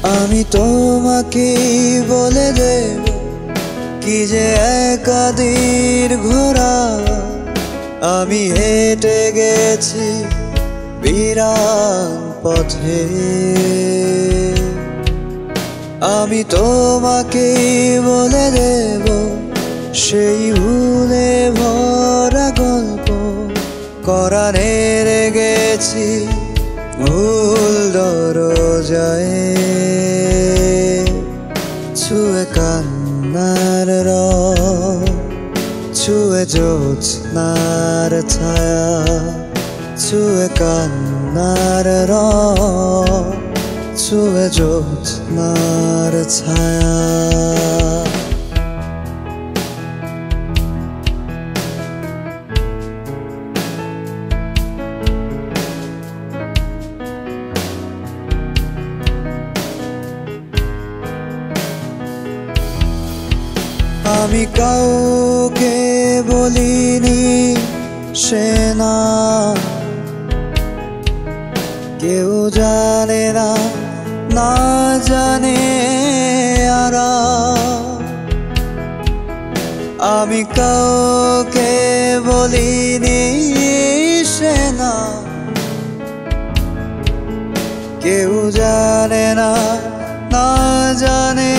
আমি তোমাকে বলে দেব কি যে একাদির ঘোড়া আমি হেঁটে গেছি বিরান পথে। আমি তোমাকে বলে দেব সেই ভুলে ভরা গল্প কোরআনে রেখেছি ভুল দরজায়। ছুঁয়ে কান্নার রং, ছুঁয়ে জ্যোৎস্নার ছায়া, ছুঁয়ে কান্নার রং, ছুঁয়ে জ্যোৎস্নার ছায়া। আমি কাউকে বলিনি সে না, কেউ জানে না, না জানে আরা। আমি কাউকে বলিনি সে না, কেউ জানে না, না জানে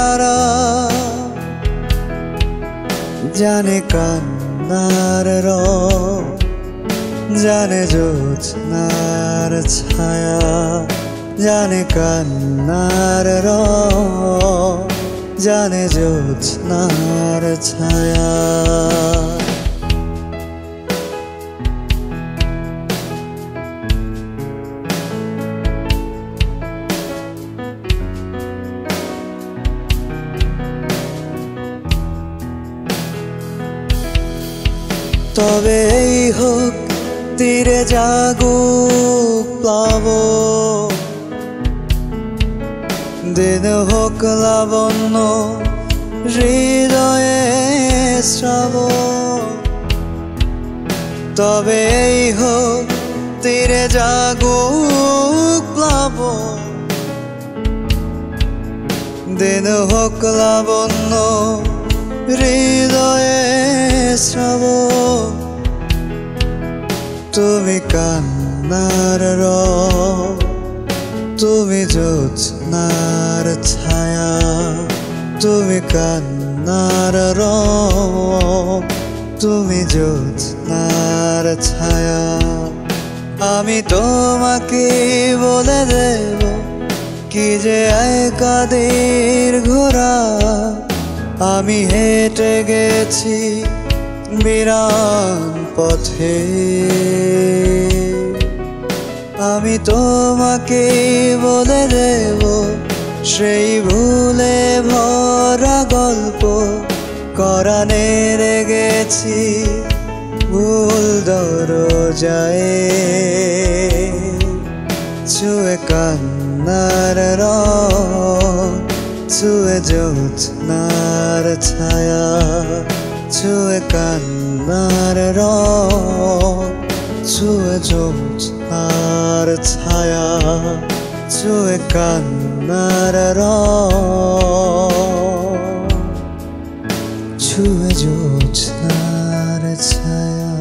আরা। জানে কান্নার রং, জানে জ্যোৎস্নার ছায়া, জানে কান্নার রং, জানে জ্যোৎস্নার ছায়া। তবে এই হোক তীরে জাগুক প্লাবন, দিন হোক লাবণ্য হৃদয়ে শ্রাবণ। তবে এই হোক তীরে জাগুক প্লাবন, দিন হোক লাবণ্য হৃদয়ে শ্রাবণ। তুমি কান্নার রং, তুমি জ্যোৎস্নার ছায়া, তুমি কান্নার রং, তুমি জ্যোৎস্নার ছায়া। আমি তোমাকে বলে দেব কি যে একাদির ঘোড়া আমি হেঁটে গেছি বিরান পথে। আমি তোমাকে বলে দেব সেই ভুলে ভরা গল্প কোরআনে রেখেছি ভুল দরজায়। ছুঁয়ে কান্নার রং, ছুঁয়ে জ্যোৎস্নার ছায়া, ছুঁয়ে কান্নার রং, ছুঁয়ে জ্যোৎস্নার ছায়া, ছুঁয়ে কান্নার রং, ছুঁয়ে জ্যোৎস্নার ছায়া।